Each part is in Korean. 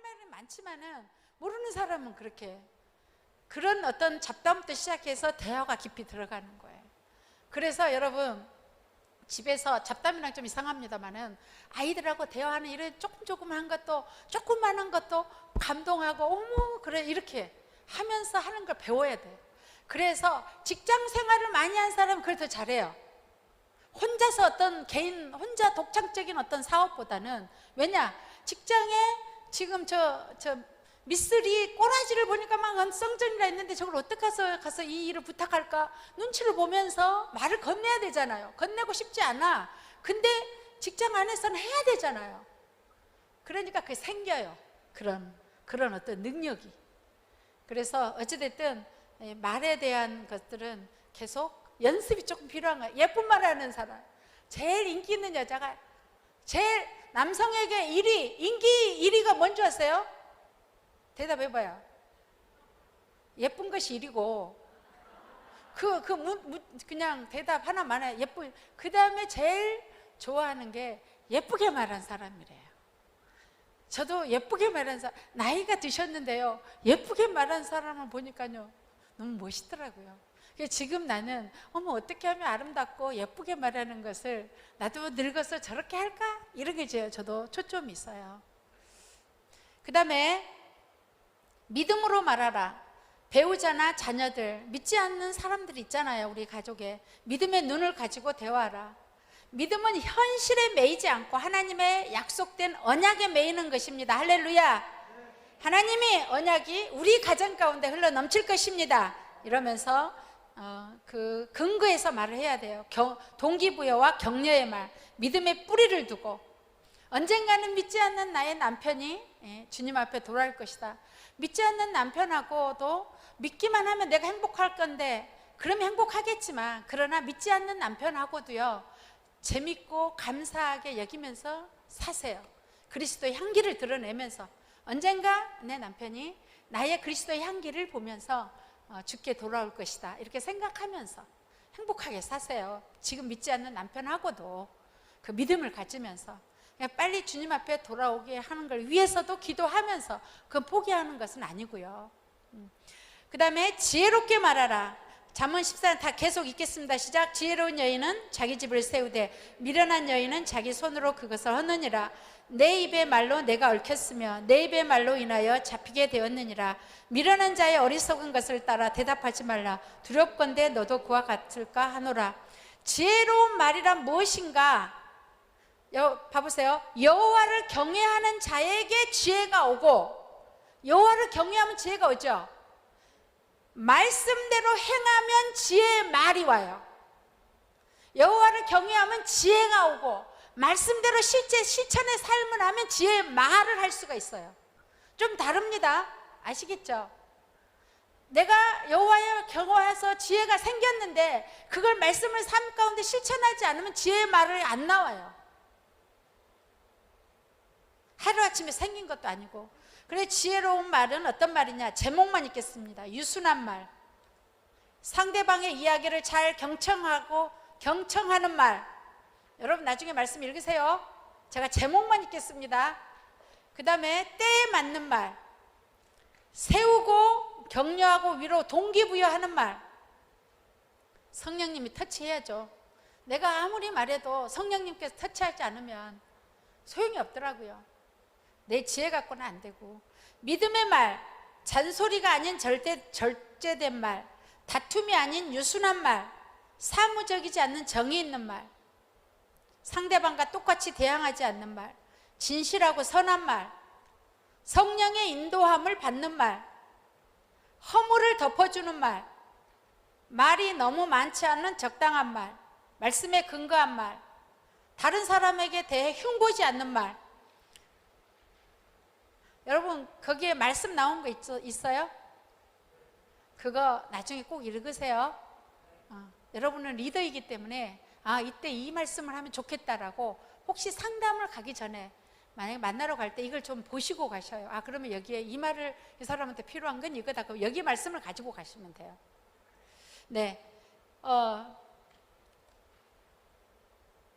말은 많지만은 모르는 사람은 그렇게 그런 어떤 잡담부터 시작해서 대화가 깊이 들어가는 거예요. 그래서 여러분 집에서 잡담이랑 좀 이상합니다만은 아이들하고 대화하는 이런 조금한 것도 조그마한 것도 감동하고 어머 그래 이렇게 하면서 하는 걸 배워야 돼요. 그래서 직장 생활을 많이 한 사람은 그걸 더 잘해요. 혼자서 어떤 개인 혼자 독창적인 어떤 사업보다는, 왜냐 직장에 지금 저 미쓰리 꼬라지를 보니까 막 썽전이라 했는데 저걸 어떻게 가서 이 일을 부탁할까 눈치를 보면서 말을 건네야 되잖아요. 건네고 싶지 않아. 근데 직장 안에서는 해야 되잖아요. 그러니까 그게 생겨요. 그런 어떤 능력이. 그래서 어찌됐든 말에 대한 것들은 계속 연습이 조금 필요한 거예요. 예쁜 말 하는 사람, 제일 인기 있는 여자가, 제일 남성에게 인기 1위가 뭔지 아세요? 대답해봐요. 예쁜 것이 1위고 그냥 대답 하나만 해. 예쁜. 그 다음에 제일 좋아하는 게 예쁘게 말한 사람이래요. 저도 예쁘게 말한 사람, 나이가 드셨는데요 예쁘게 말한 사람을 보니까요 너무 멋있더라고요. 지금 나는 어머 어떻게 하면 아름답고 예쁘게 말하는 것을 나도 늙어서 저렇게 할까? 이런 게 저도 초점이 있어요. 그 다음에 믿음으로 말하라. 배우자나 자녀들, 믿지 않는 사람들 있잖아요. 우리 가족에 믿음의 눈을 가지고 대화하라. 믿음은 현실에 매이지 않고 하나님의 약속된 언약에 매이는 것입니다. 할렐루야. 하나님이 언약이 우리 가정 가운데 흘러 넘칠 것입니다. 이러면서 그 근거에서 말을 해야 돼요. 동기부여와 격려의 말, 믿음의 뿌리를 두고 언젠가는 믿지 않는 나의 남편이 주님 앞에 돌아올 것이다. 믿지 않는 남편하고도 믿기만 하면 내가 행복할 건데, 그러면 행복하겠지만 그러나 믿지 않는 남편하고도요 재밌고 감사하게 여기면서 사세요. 그리스도의 향기를 드러내면서 언젠가 내 남편이 나의 그리스도의 향기를 보면서 주께 돌아올 것이다 이렇게 생각하면서 행복하게 사세요. 지금 믿지 않는 남편하고도 그 믿음을 가지면서 빨리 주님 앞에 돌아오게 하는 걸 위해서도 기도하면서 그건 포기하는 것은 아니고요. 그 다음에 지혜롭게 말하라. 잠언 14장 다 계속 읽겠습니다. 시작. 지혜로운 여인은 자기 집을 세우되 미련한 여인은 자기 손으로 그것을 하느니라. 내 입의 말로 내가 얽혔으며 내 입의 말로 인하여 잡히게 되었느니라. 미련한 자의 어리석은 것을 따라 대답하지 말라. 두렵건대 너도 그와 같을까 하노라. 지혜로운 말이란 무엇인가? 봐보세요. 여호와를 경외하는 자에게 지혜가 오고, 여호와를 경외하면 지혜가 오죠. 말씀대로 행하면 지혜의 말이 와요. 여호와를 경외하면 지혜가 오고, 말씀대로 실제 실천의 삶을 하면 지혜의 말을 할 수가 있어요. 좀 다릅니다. 아시겠죠? 내가 여호와를 경외해서 지혜가 생겼는데 그걸 말씀을 삶 가운데 실천하지 않으면 지혜의 말이 안 나와요. 하루아침에 생긴 것도 아니고. 그래, 지혜로운 말은 어떤 말이냐? 제목만 읽겠습니다. 유순한 말, 상대방의 이야기를 잘 경청하는 말. 여러분 나중에 말씀 읽으세요. 제가 제목만 읽겠습니다. 그 다음에 때에 맞는 말, 세우고 격려하고 위로 동기부여하는 말. 성령님이 터치해야죠. 내가 아무리 말해도 성령님께서 터치하지 않으면 소용이 없더라고요. 내 지혜 갖고는 안 되고. 믿음의 말, 잔소리가 아닌 절제된 말, 다툼이 아닌 유순한 말, 사무적이지 않는 정의 있는 말, 상대방과 똑같이 대항하지 않는 말, 진실하고 선한 말, 성령의 인도함을 받는 말, 허물을 덮어주는 말, 말이 너무 많지 않은 적당한 말, 말씀에 근거한 말, 다른 사람에게 대해 흉보지 않는 말. 여러분 거기에 말씀 나온 거 있어요? 그거 나중에 꼭 읽으세요. 여러분은 리더이기 때문에 이때 이 말씀을 하면 좋겠다라고 혹시 상담을 가기 전에 만약에 만나러 갈 때 이걸 좀 보시고 가셔요. 그러면 여기에 이 말을 이 사람한테 필요한 건 이거다. 그럼 여기 말씀을 가지고 가시면 돼요. 네,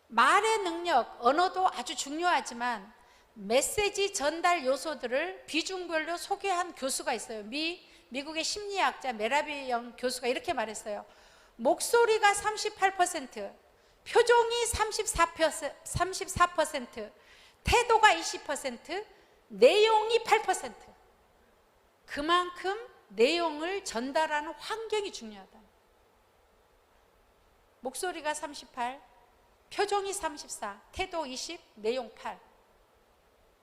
말의 능력, 언어도 아주 중요하지만 메시지 전달 요소들을 비중별로 소개한 교수가 있어요. 미국의 심리학자 메라비 영 교수가 이렇게 말했어요. 목소리가 38%, 표정이 34%, 태도가 20%, 내용이 8%. 그만큼 내용을 전달하는 환경이 중요하다. 목소리가 38, 표정이 34, 태도 20, 내용 8.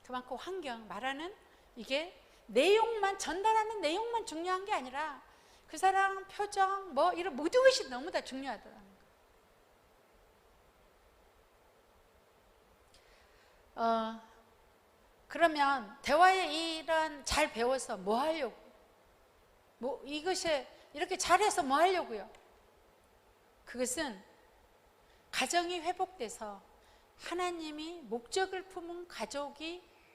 그만큼 환경, 말하는 이게 내용만, 전달하는 내용만 중요한 게 아니라 그 사람 표정, 뭐 이런 모든 것이 너무 다 중요하더라는 거. 그러면 대화에 이런 잘 배워서 뭐 하려고? 뭐 이것이 이렇게 잘해서 뭐 하려고요? 그것은 가정이 회복돼서 하나님이 목적을 품은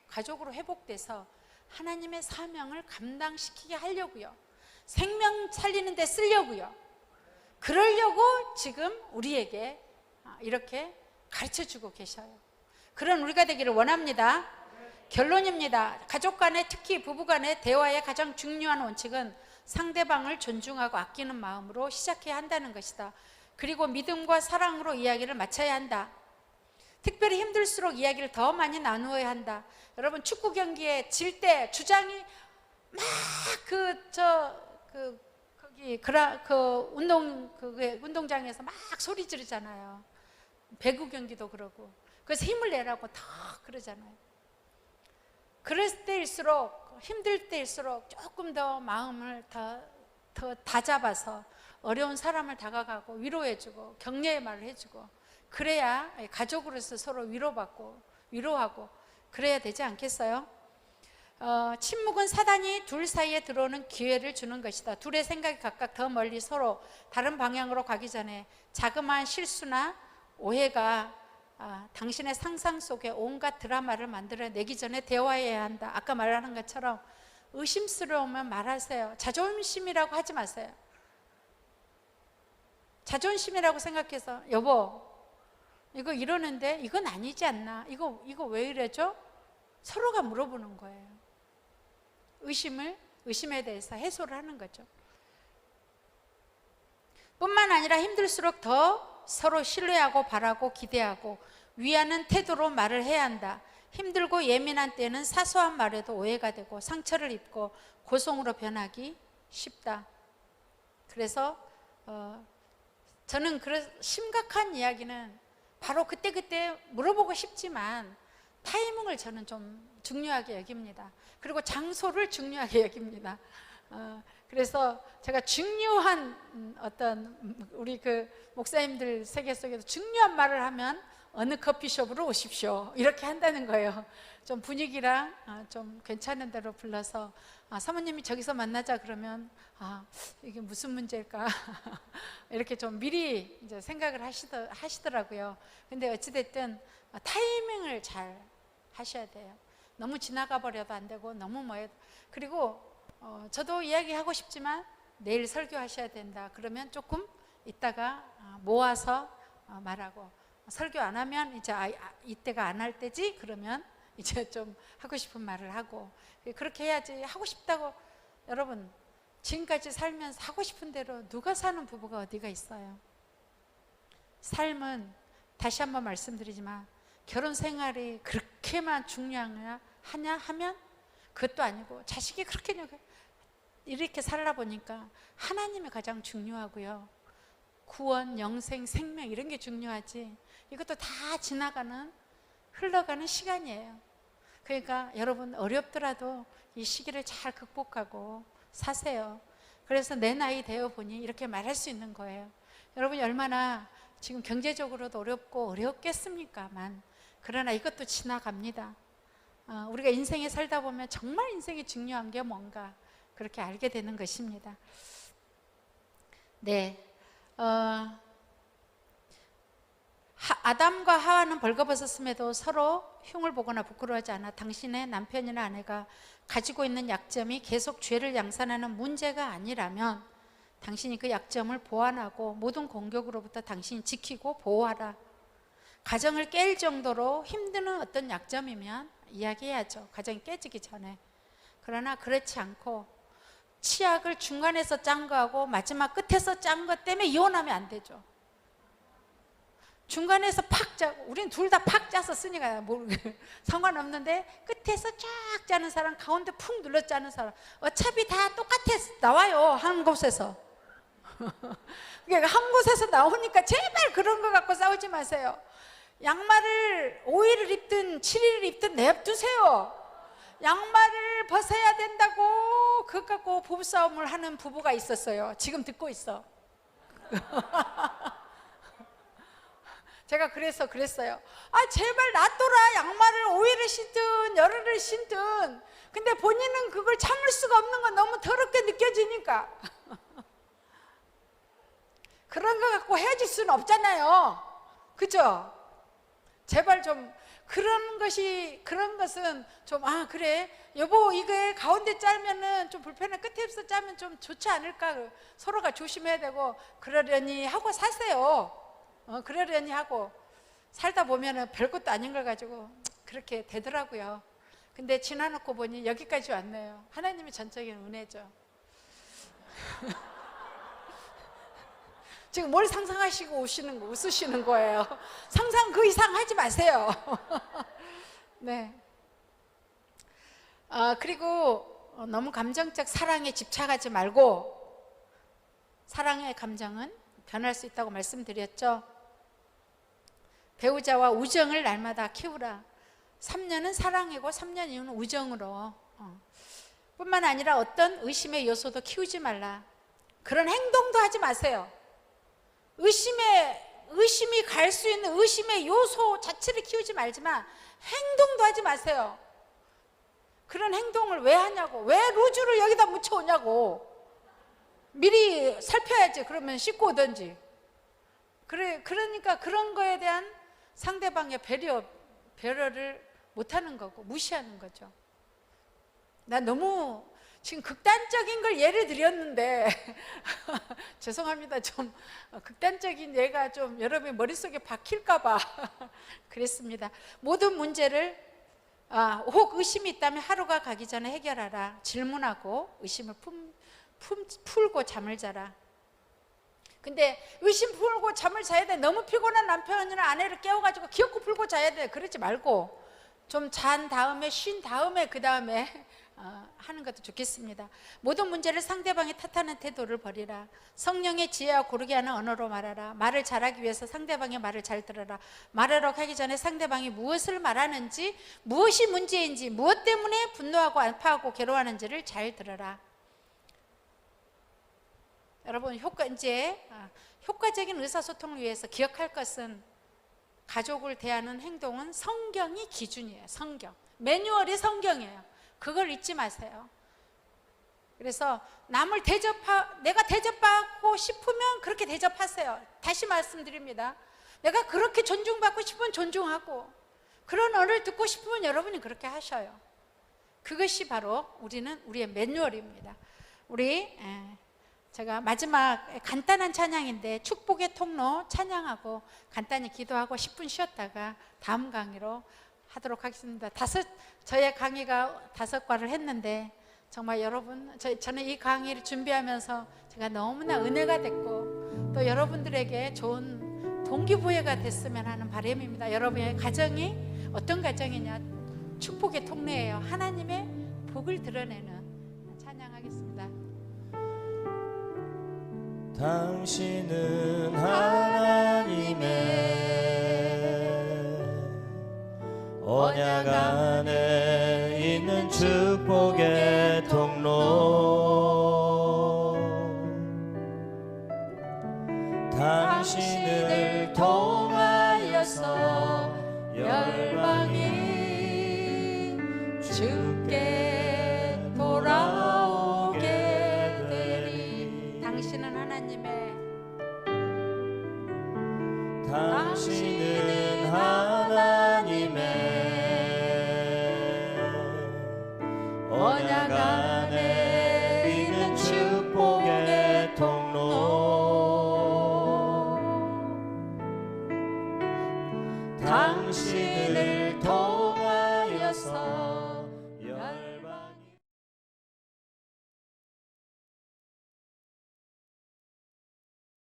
가족으로 회복돼서 하나님의 사명을 감당시키게 하려고요. 생명 살리는 데 쓰려고요. 그러려고 지금 우리에게 이렇게 가르쳐주고 계셔요. 그런 우리가 되기를 원합니다. 결론입니다. 가족 간에, 특히 부부 간의 대화의 가장 중요한 원칙은 상대방을 존중하고 아끼는 마음으로 시작해야 한다는 것이다. 그리고 믿음과 사랑으로 이야기를 마쳐야 한다. 특별히 힘들수록 이야기를 더 많이 나누어야 한다. 여러분, 축구 경기에 질 때 주장이 막 운동장에서 막 소리 지르잖아요. 배구 경기도 그러고. 그래서 힘을 내라고 다 그러잖아요. 그럴 때일수록, 힘들 때일수록 조금 더 마음을 더 다잡아서 어려운 사람을 다가가고 위로해주고 격려의 말을 해주고, 그래야 가족으로서 서로 위로하고 그래야 되지 않겠어요? 침묵은 사단이 둘 사이에 들어오는 기회를 주는 것이다. 둘의 생각이 각각 더 멀리 서로 다른 방향으로 가기 전에 자그마한 실수나 오해가 당신의 상상 속에 온갖 드라마를 만들어내기 전에 대화해야 한다. 아까 말하는 것처럼 의심스러우면 말하세요. 자존심이라고 하지 마세요. 자존심이라고 생각해서 여보 이거 이러는데 이건 아니지 않나? 이거 왜 이래죠? 서로가 물어보는 거예요. 의심에 대해서 해소를 하는 거죠. 뿐만 아니라 힘들수록 더 서로 신뢰하고 바라고 기대하고 위하는 태도로 말을 해야 한다. 힘들고 예민한 때는 사소한 말에도 오해가 되고 상처를 입고 고성으로 변하기 쉽다. 그래서 저는 심각한 이야기는 바로 그때 물어보고 싶지만 타이밍을 저는 좀 중요하게 여깁니다. 그리고 장소를 중요하게 여깁니다. 그래서 제가 중요한 어떤 우리 목사님들 세계 속에서 중요한 말을 하면 어느 커피숍으로 오십시오 이렇게 한다는 거예요. 좀 분위기랑 좀 괜찮은 데로 불러서 사모님이 저기서 만나자 그러면 이게 무슨 문제일까 이렇게 좀 미리 이제 생각을 하시더라고요. 근데 어찌됐든 타이밍을 잘 하셔야 돼요. 너무 지나가 버려도 안 되고 너무 그리고 저도 이야기하고 싶지만 내일 설교하셔야 된다 그러면 조금 이따가 모아서 말하고, 설교 안 하면 이제 이때가 안 할 때지 그러면 이제 좀 하고 싶은 말을 하고, 그렇게 해야지. 하고 싶다고 여러분 지금까지 살면서 하고 싶은 대로 누가 사는 부부가 어디가 있어요? 삶은 다시 한번 말씀드리지만 결혼 생활이 그렇게만 중요하냐 하면 그것도 아니고, 자식이 그렇게 이렇게 살다 보니까 하나님이 가장 중요하고요. 구원, 영생, 생명 이런 게 중요하지. 이것도 다 흘러가는 시간이에요. 그러니까 여러분 어렵더라도 이 시기를 잘 극복하고 사세요. 그래서 내 나이 되어 보니 이렇게 말할 수 있는 거예요. 여러분이 얼마나 지금 경제적으로도 어렵겠습니까만, 그러나 이것도 지나갑니다. 우리가 인생에 살다 보면 정말 인생이 중요한 게 뭔가 그렇게 알게 되는 것입니다. 네, 아담과 하와는 벌거벗었음에도 서로 흉을 보거나 부끄러워하지 않아 당신의 남편이나 아내가 가지고 있는 약점이 계속 죄를 양산하는 문제가 아니라면 당신이 그 약점을 보완하고 모든 공격으로부터 당신이 지키고 보호하라. 가정을 깰 정도로 힘드는 어떤 약점이면 이야기해야죠. 가정이 깨지기 전에. 그러나 그렇지 않고 치약을 중간에서 짠 거하고 마지막 끝에서 짠 것 때문에 이혼하면 안 되죠. 중간에서 팍 짜고, 우린 둘 다 팍 짜서 쓰니까 상관없는데, 끝에서 쫙 짜는 사람, 가운데 푹 눌러 짜는 사람, 어차피 다 똑같아 나와요, 한 곳에서. 그러니까 한 곳에서 나오니까 제발 그런 거 갖고 싸우지 마세요. 양말을 5일을 입든 7일을 입든 냅두세요. 양말을 벗어야 된다고 그것 갖고 부부싸움을 하는 부부가 있었어요. 지금 듣고 있어. 제가 그래서 그랬어요. 아, 제발 놔둬라. 양말을 5일을 신든 열흘을 신든. 근데 본인은 그걸 참을 수가 없는 건 너무 더럽게 느껴지니까. 그런 거 갖고 헤어질 수는 없잖아요. 그죠? 제발 좀 그런 것은 좀, 아, 그래 여보, 이게 가운데 짜면은 좀 불편해, 끝에서 짜면 좀 좋지 않을까, 서로가 조심해야 되고, 그러려니 하고 사세요. 그러려니 하고 살다 보면은 별것도 아닌 걸 가지고 그렇게 되더라고요. 근데 지나놓고 보니 여기까지 왔네요. 하나님의 전적인 은혜죠. 지금 뭘 상상하시고 웃으시는 거예요. 상상 그 이상 하지 마세요. 네. 그리고 너무 감정적 사랑에 집착하지 말고, 사랑의 감정은 변할 수 있다고 말씀드렸죠. 배우자와 우정을 날마다 키우라. 3년은 사랑이고 3년 이후는 우정으로. 뿐만 아니라 어떤 의심의 요소도 키우지 말라. 그런 행동도 하지 마세요. 의심이 갈 수 있는 의심의 요소 자체를 키우지 말지만 행동도 하지 마세요. 그런 행동을 왜 하냐고. 왜 루즈를 여기다 묻혀오냐고. 미리 살펴야지. 그러면 씻고 오든지. 그러니까 그런 거에 대한 상대방의 배려를 못하는 거고 무시하는 거죠. 나 너무 지금 극단적인 걸 예를 드렸는데 죄송합니다. 좀 극단적인 예가 좀 여러분의 머릿속에 박힐까 봐 그랬습니다. 모든 문제를 혹 의심이 있다면 하루가 가기 전에 해결하라. 질문하고 의심을 풀고 잠을 자라. 근데 의심 풀고 잠을 자야 돼. 너무 피곤한 남편이나 아내를 깨워가지고 기어코 풀고 자야 돼. 그러지 말고 좀 잔 다음에 쉰 다음에 그 다음에 하는 것도 좋겠습니다. 모든 문제를 상대방이 탓하는 태도를 버리라. 성령의 지혜와 고르게 하는 언어로 말하라. 말을 잘하기 위해서 상대방의 말을 잘 들어라. 말하러 가기 전에 상대방이 무엇을 말하는지, 무엇이 문제인지, 무엇 때문에 분노하고 아파하고 괴로워하는지를 잘 들어라. 여러분, 효과적인 의사소통을 위해서 기억할 것은, 가족을 대하는 행동은 성경이 기준이에요. 성경. 매뉴얼이 성경이에요. 그걸 잊지 마세요. 그래서 남을 내가 대접받고 싶으면 그렇게 대접하세요. 다시 말씀드립니다. 내가 그렇게 존중받고 싶으면 존중하고, 그런 언어를 듣고 싶으면 여러분이 그렇게 하셔요. 그것이 바로 우리의 매뉴얼입니다. 제가 마지막 간단한 찬양인데 축복의 통로 찬양하고 간단히 기도하고 10분 쉬었다가 다음 강의로 하도록 하겠습니다. 저의 강의가 5과를 했는데 정말 여러분, 저는 이 강의를 준비하면서 제가 너무나 은혜가 됐고 또 여러분들에게 좋은 동기부여가 됐으면 하는 바람입니다. 여러분의 가정이 어떤 가정이냐, 축복의 통로예요. 하나님의 복을 드러내는 찬양하겠습니다. 당신은 하나님의 언약 안에 있는 축복의 통로, 당신을 통하여서 열방이 주께 돌아오게 되리. 당신은 하나님의 언약 안에 있는 축복의 통로, 당신을 통하여서 주옵소서.